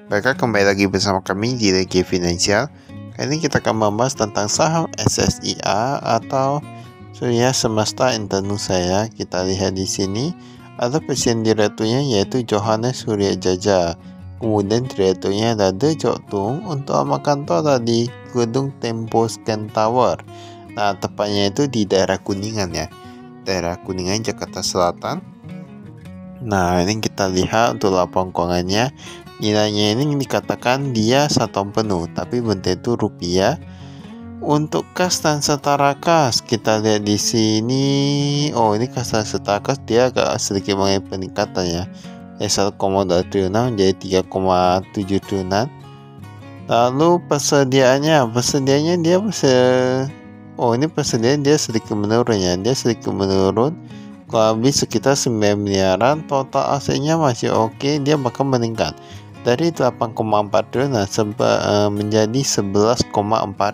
Baiklah, kembali lagi bersama kami di Legi Finansial. Kali ini kita akan membahas tentang saham SSIA atau Surya Semesta Indonesia. Kita lihat di sini ada presiden direkturnya yaitu Johannes Surya Jaja. Kemudian direkturnya ada De Jok Tung. Untuk alamat kantor ada di Gedung Tempo Scan Tower. Nah, tepatnya itu di daerah Kuningan ya. Daerah Kuningan, Jakarta Selatan. Nah, ini kita lihat untuk laporan keuangannya. Nilainya ini dikatakan dia 1 tahun penuh, tapi bentuk itu rupiah. Untuk kas dan setara kas, kita lihat di sini. Oh, ini kas dan setara kas dia agak sedikit mengalami peningkatan ya. 1,2 triliunan menjadi 3,7 triliunan. Lalu persediaannya dia persediaan dia sedikit menurun ya. Dia sedikit menurun. Kalau habis sekitar 9 miliaran, total asetnya masih oke, dia bahkan meningkat dari 8,4 triliunan menjadi 11,4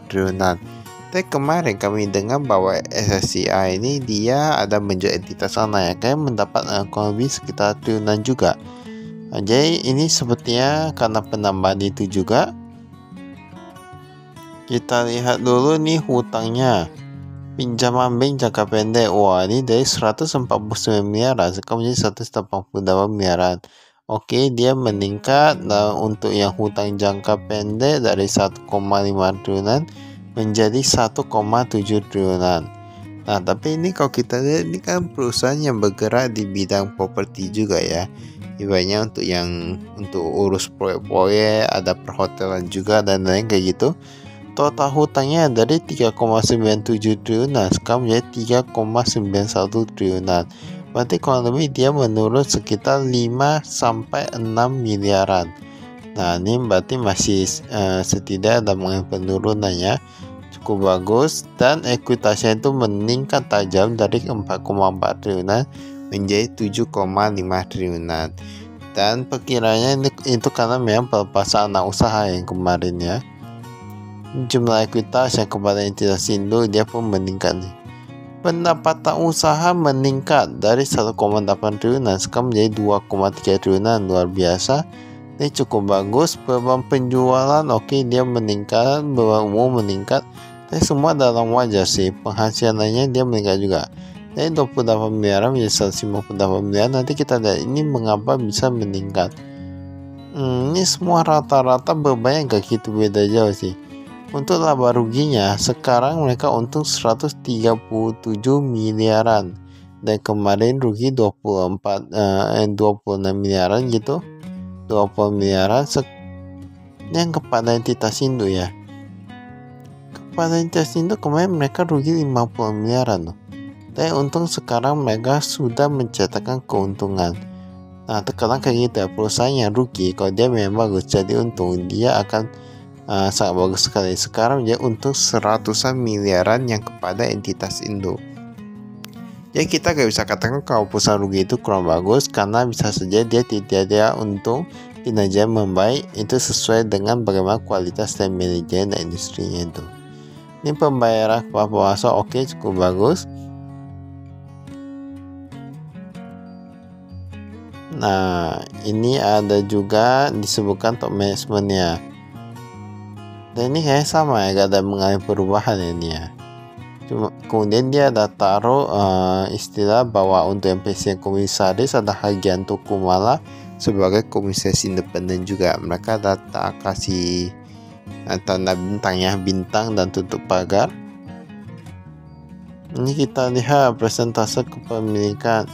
triliunan. Tapi kemarin kami dengar bahwa SSCI ini dia ada menjual entitas anak yang mendapat kurang lebih sekitar triliunan juga. Jadi ini sepertinya karena penambahan itu juga. Kita lihat dulu nih hutangnya. Pinjaman bank jangka pendek, wah ini dari 149 miliaran sekarang menjadi 188 miliaran. Oke, dia meningkat. Nah, untuk yang hutang jangka pendek dari 1,5 triliunan menjadi 1,7 triliunan. Nah, tapi ini kalau kita lihat ini kan perusahaan yang bergerak di bidang properti juga ya. Ibaratnya untuk urus proyek-proyek, ada perhotelan juga dan lain kayak gitu. Total hutangnya dari 3,97 triliunan sekarang menjadi 3,91 triliunan. Berarti kurang lebih dia menurun sekitar 5-6 miliaran. Nah, ini berarti masih setidaknya ada penurunannya cukup bagus, dan ekuitasnya itu meningkat tajam dari 4,4 triliunan menjadi 7,5 triliunan. Dan perkiranya itu karena memang pelepasan anak usaha yang kemarin ya. Jumlah ekuitas yang kepada entitas induk dia pun meningkat nih. Pendapatan usaha meningkat dari 1,8 triliunan sekarang menjadi 2,3 triliunan, luar biasa. Ini cukup bagus. Beban penjualan oke, dia meningkat, beban umum meningkat. Tapi semua dalam wajar sih. Penghasilannya dia meningkat juga. Dari 28 miliar menjadi 158 miliar. Nanti kita lihat ini mengapa bisa meningkat. Ini semua rata-rata bebannya gak gitu beda jauh sih. Untuk laba ruginya, sekarang mereka untung 137 miliaran. Dan kemarin rugi 26 miliaran gitu. 20 miliaran yang kepada entitas induk ya. Kepada entitas induk kemarin mereka rugi 50 miliaran loh. Tapi untung sekarang mereka sudah mencetakkan keuntungan. Nah, terkadang kayak gitu ya, perusahaan yang rugi kalau dia memang bagus jadi untung, dia akan sangat bagus sekali. Sekarang dia untung seratusan miliaran yang kepada entitas induk. Jadi kita gak bisa katakan kalau perusahaan rugi itu kurang bagus, karena bisa saja dia tidak ada untung, kinerja membaik, itu sesuai dengan bagaimana kualitas dan manajemen dan industrinya itu. Ini pembayaran kepada penguasa oke, cukup bagus. Nah, ini ada juga disebutkan top managementnya. Dan ini kayak sama ya, gak ada mengalami perubahan ini ya. Cuma kemudian dia ada taruh istilah bahwa untuk MPC komisaris ada Hagianto Kumala sebagai komisaris independen juga. Mereka tak kasih tanda bintang ya, bintang dan tutup pagar. Ini kita lihat presentase kepemilikan.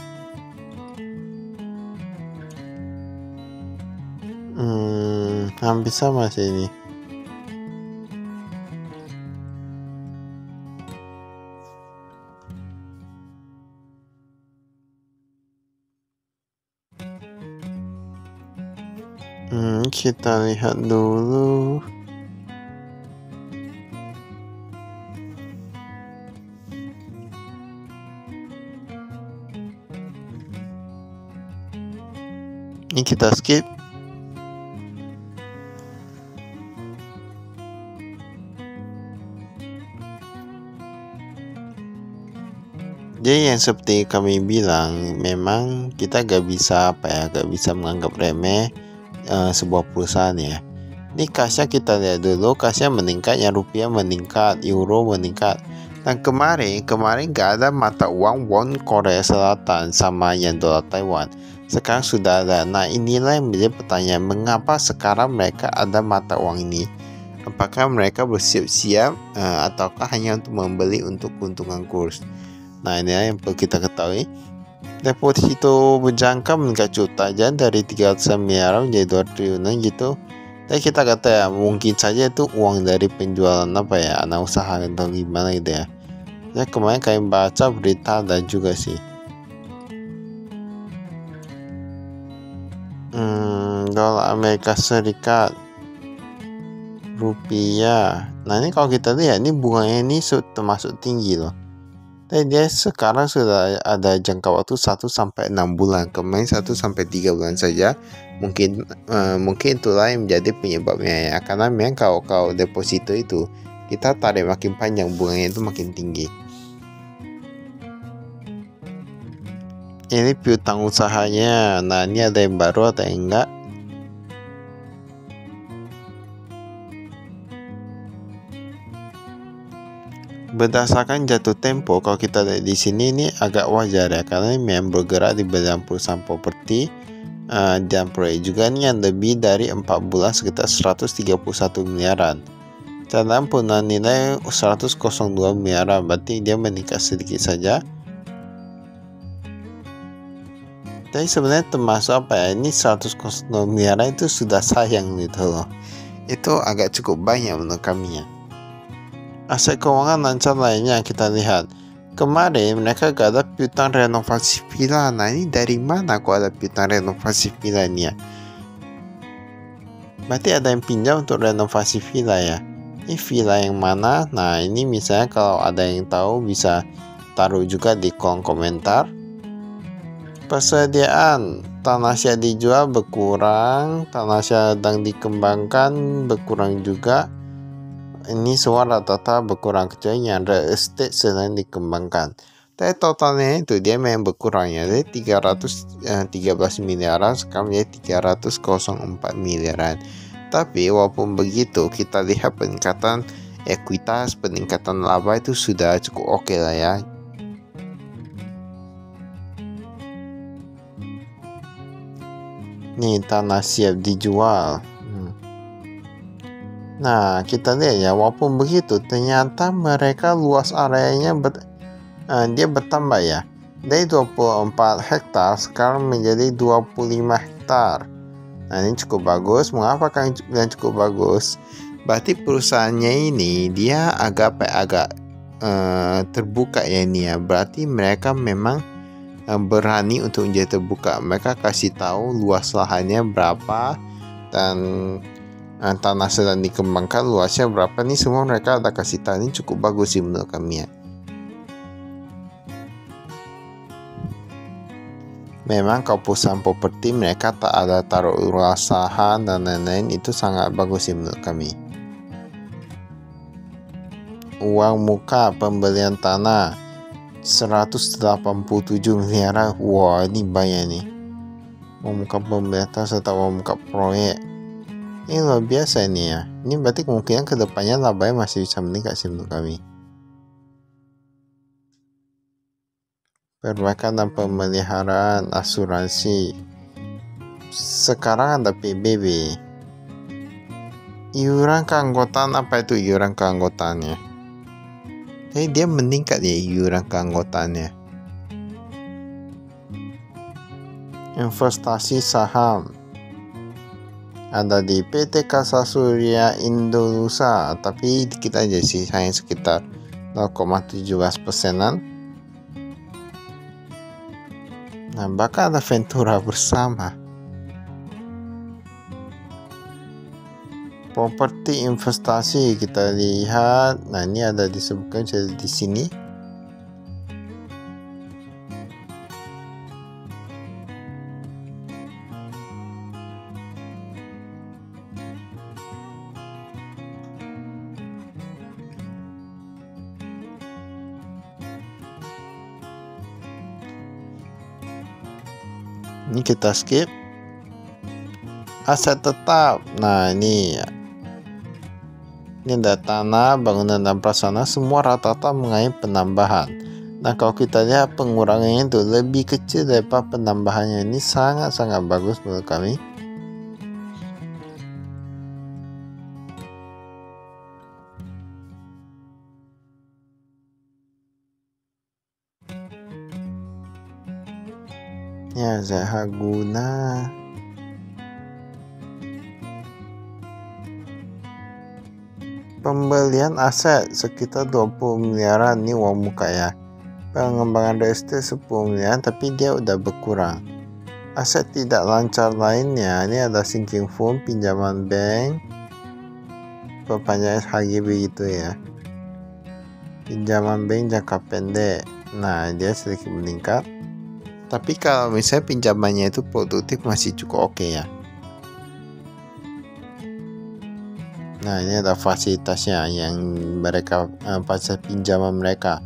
Hampir sama sih ini. Kita lihat dulu. Ini kita skip. Jadi yang seperti kami bilang, memang kita gak bisa menganggap remeh sebuah perusahaan ya. Ini kasnya kita lihat dulu, kasnya meningkat, yang rupiah meningkat, euro meningkat. Dan kemarin nggak ada mata uang won Korea Selatan sama yang dolar Taiwan. Sekarang sudah ada. Nah, inilah yang menjadi pertanyaan, mengapa sekarang mereka ada mata uang ini? Apakah mereka bersiap-siap ataukah hanya untuk membeli untuk keuntungan kurs? Nah, ini yang perlu kita ketahui. Deposito berjangka meningkat cukup tajam dari 300 miliar menjadi 2 triliunan gitu. Dan kita kata ya, mungkin saja itu uang dari penjualan apa ya, anak usaha atau gimana gitu ya. Ya kemarin kami baca berita dan juga sih. Dolar Amerika Serikat, rupiah. Nah ini kalau kita lihat, ini bunganya ini termasuk tinggi loh. Dan dia sekarang sudah ada jangka waktu 1-6 bulan. Kemarin 1-3 bulan saja. Mungkin itulah yang menjadi penyebabnya ya. Karena memang kalau deposito itu kita tarik makin panjang, bunganya itu makin tinggi. Ini piutang usahanya. Nah ini ada yang baru atau yang enggak? Berdasarkan jatuh tempo, kalau kita lihat di sini ini agak wajar ya, karena ini memang bergerak di bidang perusahaan properti dan proyek juga nih yang lebih dari 4 bulan sekitar 131 miliaran. Dalam penurunan nilai 102 miliaran, berarti dia meningkat sedikit saja. Tapi sebenarnya termasuk apa ya, ini 102 miliaran itu sudah sayang gitu loh. Itu agak cukup banyak menurut kami ya. Aset keuangan lancar lainnya kita lihat. Kemarin mereka gak ada piutang renovasi villa. Nah ini dari mana kok ada piutang renovasi villa ini ya? Berarti ada yang pinjam untuk renovasi villa ya. Ini villa yang mana? Nah ini misalnya kalau ada yang tahu bisa taruh juga di kolom komentar. Persediaan tanah siap dijual berkurang, tanah sedang dikembangkan berkurang juga. Ini semua rata-rata berkurang kecuali yang real estate sedang dikembangkan. Tapi totalnya itu dia memang berkurang ya, dari 313 miliaran sekarang menjadi 304 miliaran. Tapi walaupun begitu, kita lihat peningkatan ekuitas, peningkatan laba itu sudah cukup oke lah ya. Nih tanah siap dijual. Nah kita lihat ya, walaupun begitu ternyata mereka luas areanya dia bertambah ya, dari 24 hektar sekarang menjadi 25 hektar. Nah ini cukup bagus. Mengapa kalian bilang cukup bagus? Berarti perusahaannya ini dia agak terbuka ya ini ya. Berarti mereka memang berani untuk menjadi terbuka. Mereka kasih tahu luas lahannya berapa dan tanah sedang dikembangkan luasnya berapa, nih semua mereka ada kasih tahu. Ini cukup bagus sih menurut kami ya. Memang kalau perusahaan properti mereka tak ada taruh luas lahan dan lain-lain, itu sangat bagus sih menurut kami. Uang muka pembelian tanah 187 miliar. Wah ini banyak nih. Uang muka pembelian tanah serta uang muka proyek. Ini luar biasa ini ya. Ini berarti kemungkinan kedepannya labanya masih bisa meningkat sih menurut kami. Perbankan dan pemeliharaan asuransi. Sekarang ada PBB. Iuran keanggotaan, apa itu iuran keanggotaannya? Jadi dia meningkat ya iuran keanggotaannya. Investasi saham. Ada di PT Kasa Surya Indonesia, tapi dikit aja sih, hanya sekitar 0,17%. Nah bahkan ada Ventura Bersama. Properti investasi kita lihat. Nah ini ada disebutkan di sini. Ini kita skip. Aset tetap, nah ini ada tanah, bangunan dan prasarana, semua rata-rata mengalami penambahan. Nah kalau kita lihat pengurangannya itu lebih kecil daripada penambahannya, ini sangat-sangat bagus menurut kami. Ya, Zaha guna pembelian aset sekitar 20 miliaran, ini uang muka ya. Pengembangan real estate 10 miliaran, tapi dia udah berkurang. Aset tidak lancar lainnya, ini ada sinking fund, pinjaman bank, perpanjangan SHG begitu ya. Pinjaman bank jangka pendek, nah dia sedikit meningkat. Tapi kalau misalnya pinjamannya itu produktif masih cukup oke ya. Nah ini ada fasilitasnya yang mereka fasilitas pinjaman mereka.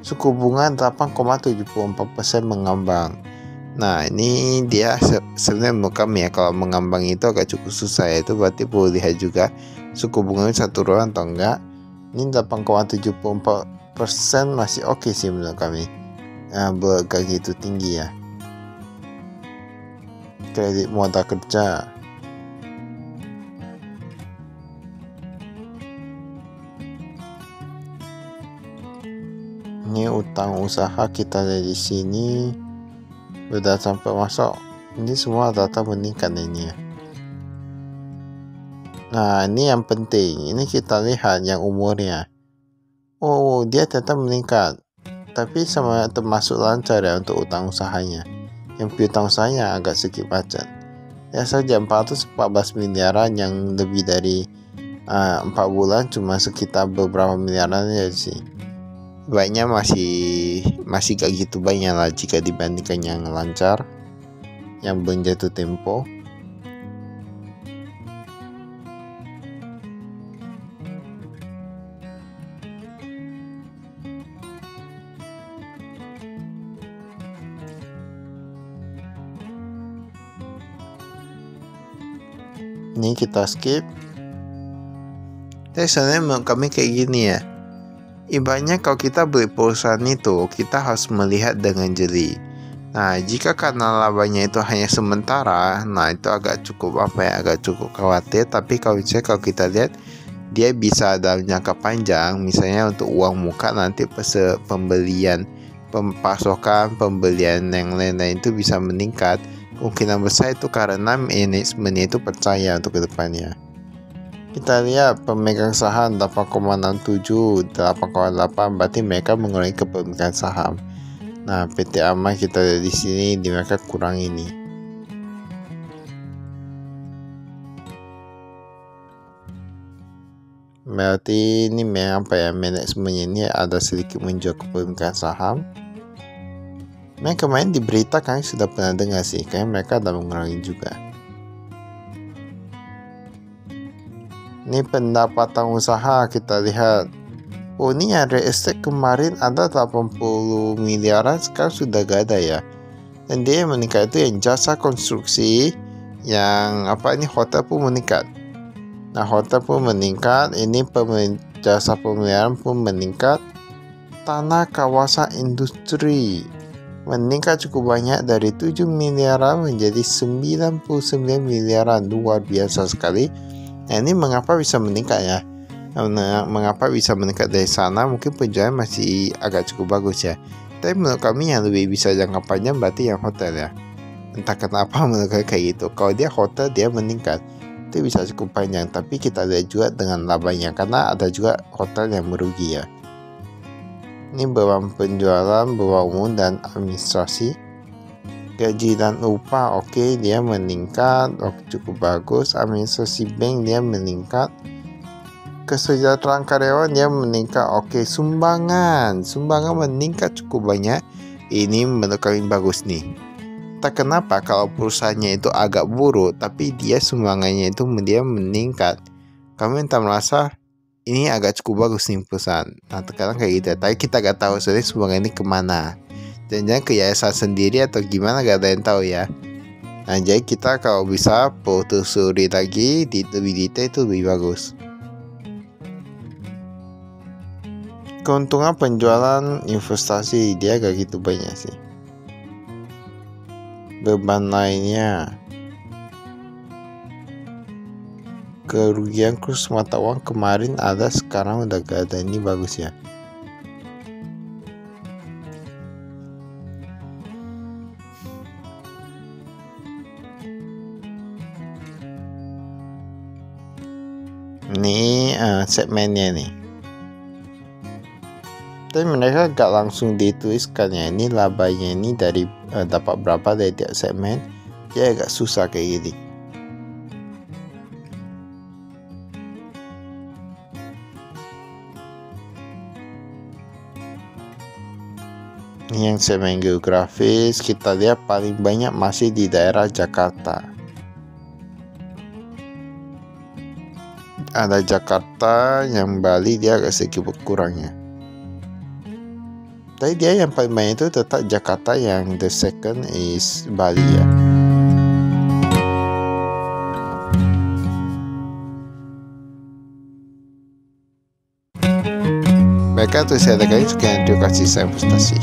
Suku bunga 8,74% mengambang. Nah ini dia sebenarnya menurut kami ya, kalau mengambang itu agak cukup susah ya. Itu berarti perlu lihat juga suku bunga satu ruang atau enggak. Ini 8,74% masih oke sih menurut kami. Gak gitu tinggi ya. Kredit modal kerja, ini utang usaha kita lihat di sini udah sampai masuk, ini semua data meningkat ini ya. Nah ini yang penting, ini kita lihat yang umurnya, oh dia tetap meningkat, tapi sama termasuk lancar ya untuk utang usahanya. Yang piutang usahanya agak sedikit macet ya saja, 414 miliaran yang lebih dari 4 bulan cuma sekitar beberapa miliaran ya sih. Baiknya masih gak gitu banyak lah jika dibandingkan yang lancar, yang berjatuh tempo. Ini kita skip. Tapi sebenarnya menurut kami kayak gini ya, ibaratnya kalau kita beli perusahaan itu kita harus melihat dengan jeli. Nah jika karena labanya itu hanya sementara, nah itu agak cukup agak cukup khawatir. Tapi kalau kita lihat dia bisa dalam jangka panjang, misalnya untuk uang muka nanti pembelian, pasokan, pembelian yang lain-lain itu bisa meningkat. Kemungkinan besar itu karena manajemennya itu percaya untuk kedepannya. Kita lihat pemegang saham 8,67, 8,8, berarti mereka mengurangi kepemilikan saham. Nah, PT Ama kita lihat di sini mereka kurang ini. Berarti ini manajemennya ini ada sedikit menjual kepemilikan saham. Mereka kemarin di berita kami sudah pernah dengar sih, kayak mereka ada mengurangi juga. Ini pendapatan usaha kita lihat. Oh ini ya, real estate kemarin ada 80 miliaran, sekarang sudah gak ada ya. Dan dia meningkat itu yang jasa konstruksi, yang ini hotel pun meningkat. Nah hotel pun meningkat, ini jasa pemeliharaan pun meningkat. Tanah kawasan industri meningkat cukup banyak dari 7 miliaran menjadi 99 miliaran, luar biasa sekali. Nah ini mengapa bisa meningkat ya? Mengapa bisa meningkat dari sana? Mungkin penjualan masih agak cukup bagus ya. Tapi menurut kami yang lebih bisa jangka panjang berarti yang hotel ya. Entah kenapa menurut kami kayak gitu. Kalau dia hotel dia meningkat, itu bisa cukup panjang. Tapi kita lihat juga dengan labanya, karena ada juga hotel yang merugi ya. Ini beban penjualan, beban umum dan administrasi. Gaji dan upah oke, dia meningkat, cukup bagus. Administrasi bank dia meningkat. Kesejahteraan karyawan dia meningkat, oke. Sumbangan meningkat cukup banyak. Ini menurut kami bagus nih. Tak kenapa kalau perusahaannya itu agak buruk, tapi dia sumbangannya itu dia meningkat. Kami entah merasa ini agak cukup bagus nih perusahaan. Nah terkadang kayak gitu, tapi kita gak tahu sebenarnya sumbangan ini kemana. Jangan-jangan ke yayasan sendiri atau gimana, gak ada yang tahu ya. Nah, jadi kita kalau bisa telusuri lagi lebih detail itu lebih bagus. Keuntungan penjualan investasi dia gak gitu banyak sih. Beban lainnya, kerugian kurs mata uang kemarin ada, sekarang udah gak ada. Ini bagus ya. Ini segmennya nih. Tapi mereka gak langsung dituliskan ya. Ini labanya ini dari dapat berapa dari tiap segmen. Dia agak susah kayak gini. Ini yang segmen geografis, kita lihat paling banyak masih di daerah Jakarta. Ada Jakarta, yang Bali dia agak sedikit berkurangnya. Tapi dia yang paling banyak itu tetap Jakarta, yang the second is Bali ya. Baiklah, itu saya sekian, terima kasih, saya investasi.